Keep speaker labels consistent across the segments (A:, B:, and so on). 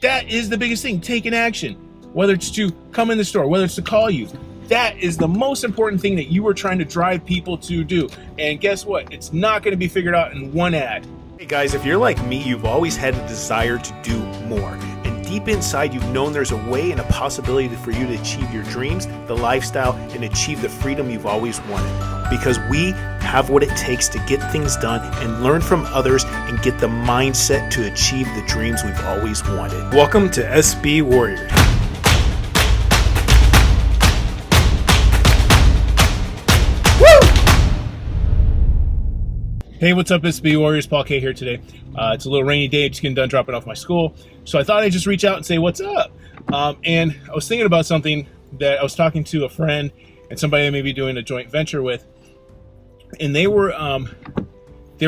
A: That is the biggest thing, taking action. Whether it's to come in the store, whether it's to call you, that is the most important thing that you are trying to drive people to do. And guess what? It's not going to be figured out in one ad.
B: Hey guys, if you're like me, you've always had a desire to do more. And deep inside, you've known there's a way and a possibility for you to achieve your dreams, the lifestyle, and achieve the freedom you've always wanted. Because we have what it takes to get things done and learn from others and get the mindset to achieve the dreams we've always wanted.
A: Welcome to SB Warriors. Hey, what's up, SB Warriors? Paul K here today. It's a little rainy day, just getting done dropping off my school. So I thought I'd just reach out and say, what's up? And I was thinking about something that I was talking to a friend and somebody I may be doing a joint venture with. And they were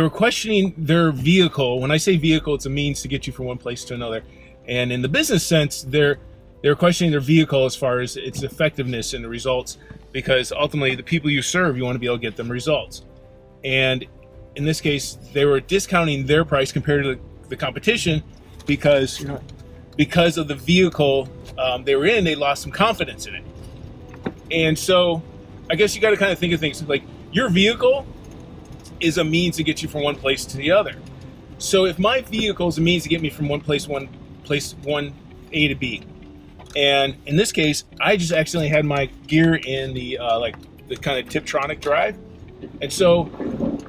A: questioning their vehicle. When I say vehicle, it's a means to get you from one place to another. And in the business sense, they're questioning their vehicle as far as its effectiveness and the results, because ultimately the people you serve, you want to be able to get them results. And in this case, they were discounting their price compared to the competition because of the vehicle they were in. They lost some confidence in it. And so I guess you got to kind of think of things like your vehicle is a means to get you from one place to the other. So if my vehicle is a means to get me from one A to B, and in this case, I just accidentally had my gear in the kind of Tiptronic drive, and so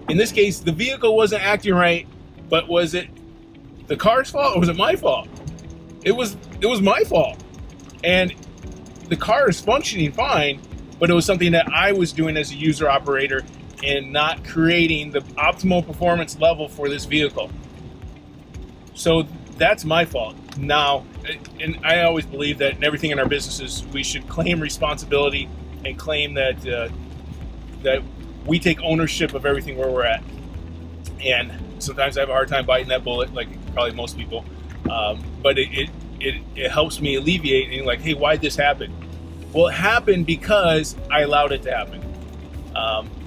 A: in this case, the vehicle wasn't acting right. But was it the car's fault or was it my fault? It was my fault, and the car is functioning fine. But it was something that I was doing as a user operator and not creating the optimal performance level for this vehicle. So that's my fault. Now, and I always believe that in everything in our businesses, we should claim responsibility and claim that that we take ownership of everything where we're at. And sometimes I have a hard time biting that bullet, like probably most people. But it helps me alleviate and like, hey, why'd this happen? Well, it happened because I allowed it to happen.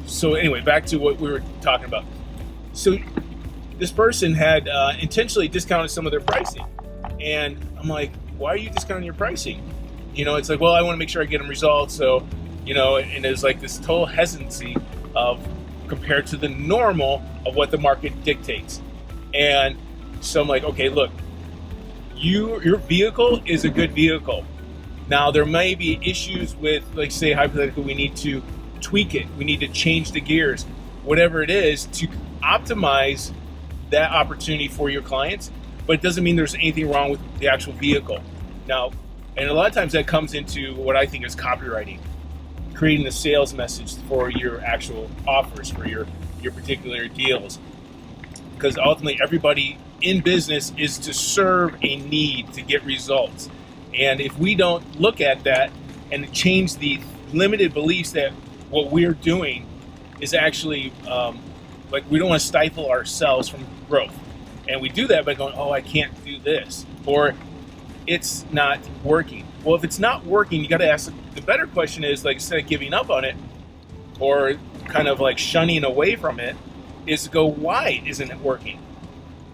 A: So anyway, back to what we were talking about. So this person had intentionally discounted some of their pricing. And I'm like, why are you discounting your pricing? It's like, well, I want to make sure I get them results. So, and it's like this total hesitancy of compared to the normal of what the market dictates. And so I'm like, okay, look, your vehicle is a good vehicle. Now, there may be issues with, like, say, hypothetically, we need to tweak it. We need to change the gears, whatever it is, to optimize that opportunity for your clients. But it doesn't mean there's anything wrong with the actual vehicle. Now, and a lot of times that comes into what I think is copywriting, creating the sales message for your actual offers, for your particular deals. Because ultimately, everybody in business is to serve a need to get results. And if we don't look at that and change the limited beliefs that what we're doing is actually, we don't want to stifle ourselves from growth. And we do that by going, oh, I can't do this, or it's not working. Well, if it's not working, you got to ask, the better question is, like, instead of giving up on it or kind of like shunning away from it, is to go, why isn't it working?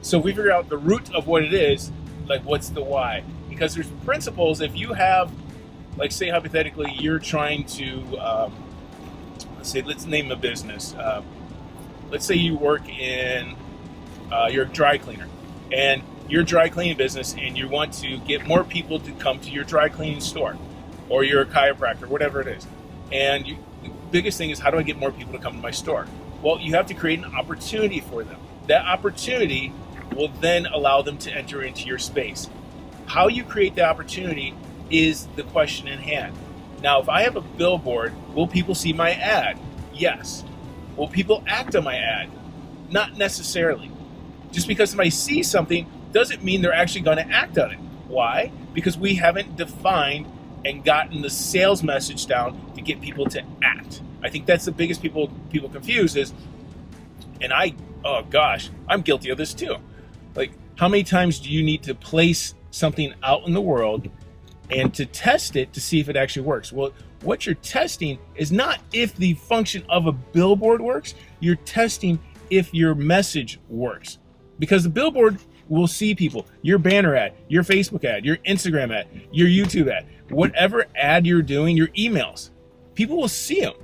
A: So if we figure out the root of what it is, like, what's the why? Because there's principles. If you have, like, say hypothetically, you're trying to, let's name a business. Let's say you work in, you're a dry cleaner, and you're a dry cleaning business, and you want to get more people to come to your dry cleaning store, or you're a chiropractor, whatever it is. And the biggest thing is, how do I get more people to come to my store? Well, you have to create an opportunity for them. That opportunity will then allow them to enter into your space. How you create the opportunity is the question in hand. Now, if I have a billboard, will people see my ad? Yes. Will people act on my ad? Not necessarily. Just because somebody sees something doesn't mean they're actually going to act on it. Why? Because we haven't defined and gotten the sales message down to get people to act. I think that's the biggest people confuse is, and I'm guilty of this too. Like, how many times do you need to place something out in the world and to test it to see if it actually works? Well, what you're testing is not if the function of a billboard works, you're testing if your message works. Because the billboard will see people, your banner ad, your Facebook ad, your Instagram ad, your YouTube ad, whatever ad you're doing, your emails, people will see them.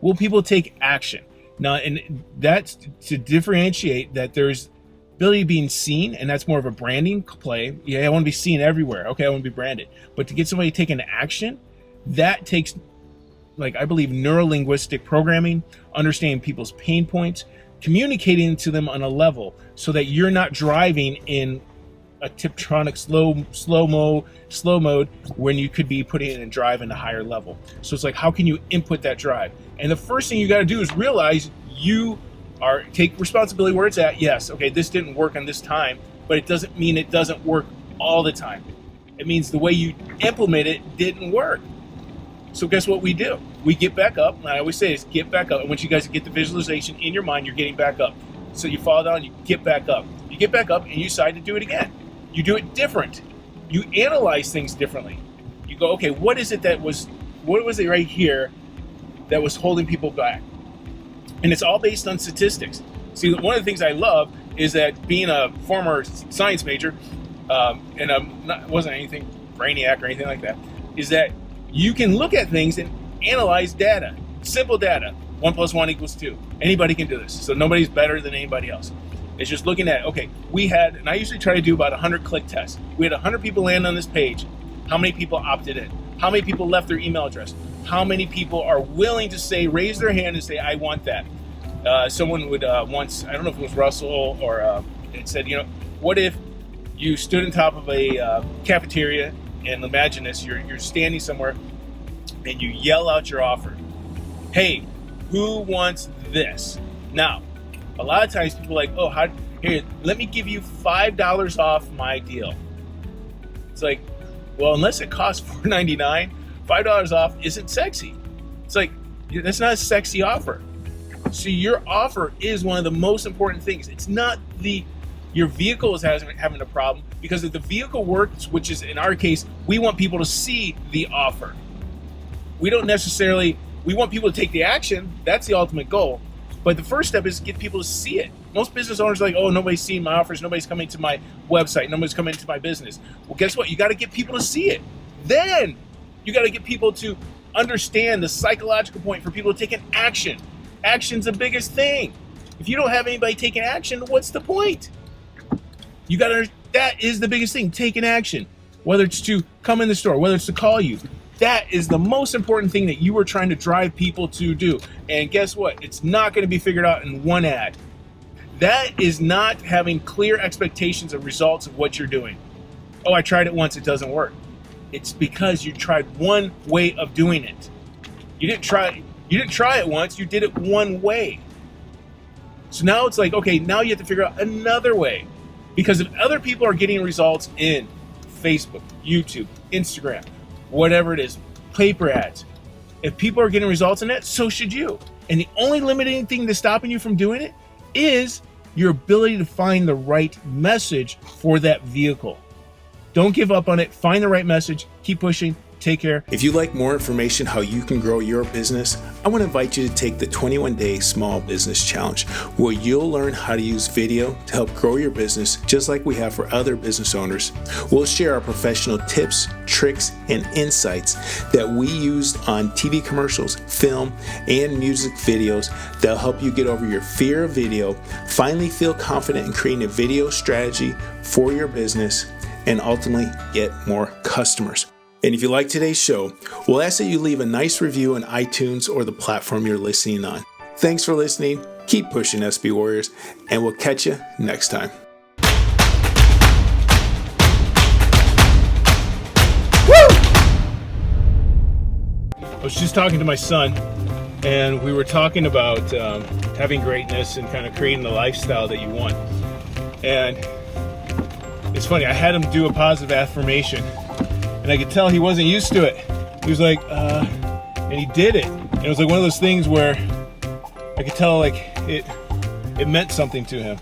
A: Will people take action? Now, and that's to differentiate that there's ability being seen, and that's more of a branding play. Yeah, I want to be seen everywhere. Okay, I want to be branded. But to get somebody taking action, that takes, like, I believe, neuro-linguistic programming, understanding people's pain points, communicating to them on a level so that you're not driving in a Tiptronic slow mode when you could be putting it in drive in a higher level. So it's like, how can you input that drive? And the first thing you got to do is realize you are, take responsibility where it's at. Yes, okay, this didn't work on this time, but it doesn't mean it doesn't work all the time. It means the way you implement it didn't work. So guess what we do? We get back up. And I always say is get back up. And once you guys get the visualization in your mind, you're getting back up. So you fall down, you get back up. You get back up and you decide to do it again. You do it different. You analyze things differently. You go, okay, what was it right here that was holding people back? And it's all based on statistics. See, one of the things I love is that being a former science major, and wasn't anything brainiac or anything like that, is that you can look at things and analyze data, simple data. 1 + 1 = 2. Anybody can do this. So nobody's better than anybody else. It's just looking at, okay, we had, and I usually try to do about 100 click tests. We had 100 people land on this page. How many people opted in? How many people left their email address? How many people are willing to say, raise their hand and say, I want that? Someone would once, I don't know if it was Russell or it said, what if you stood on top of a cafeteria, and imagine this, you're standing somewhere and you yell out your offer. Hey, who wants this? Now, a lot of times people are like, oh, here, let me give you $5 off my deal. It's like, well, unless it costs $4.99, $5 off isn't sexy. It's like, that's not a sexy offer. So your offer is one of the most important things. It's not your vehicle is having a problem, because if the vehicle works, which is in our case, we want people to see the offer. We don't necessarily, we want people to take the action. That's the ultimate goal. But the first step is get people to see it. Most business owners are like, oh, nobody's seeing my offers. Nobody's coming to my website. Nobody's coming to my business. Well, guess what? You got to get people to see it. Then you got to get people to understand the psychological point for people to take an action. Action's the biggest thing. If you don't have anybody taking action, what's the point? You got to, that is the biggest thing, taking action. Whether it's to come in the store, whether it's to call you. That is the most important thing that you are trying to drive people to do. And guess what? It's not going to be figured out in one ad. That is not having clear expectations of results of what you're doing. Oh, I tried it once, it doesn't work. It's because you tried one way of doing it. You didn't try it once, you did it one way. So now it's like, okay, now you have to figure out another way. Because if other people are getting results in Facebook, YouTube, Instagram, whatever it is, paper ads, if people are getting results in that, so should you. And the only limiting thing that's stopping you from doing it is your ability to find the right message for that vehicle. Don't give up on it. Find the right message. Keep pushing. Take care.
B: If you'd like more information how you can grow your business, I want to invite you to take the 21-day Small Business Challenge, where you'll learn how to use video to help grow your business just like we have for other business owners. We'll share our professional tips, tricks, and insights that we used on TV commercials, film, and music videos that'll help you get over your fear of video, finally feel confident in creating a video strategy for your business, and ultimately get more customers. And if you like today's show, we'll ask that you leave a nice review on iTunes or the platform you're listening on. Thanks for listening. Keep pushing, SB Warriors, and we'll catch you next time.
A: I was just talking to my son, and we were talking about having greatness and kind of creating the lifestyle that you want. And it's funny, I had him do a positive affirmation, and I could tell he wasn't used to it. He was like, and he did it. And it was like one of those things where I could tell like it meant something to him.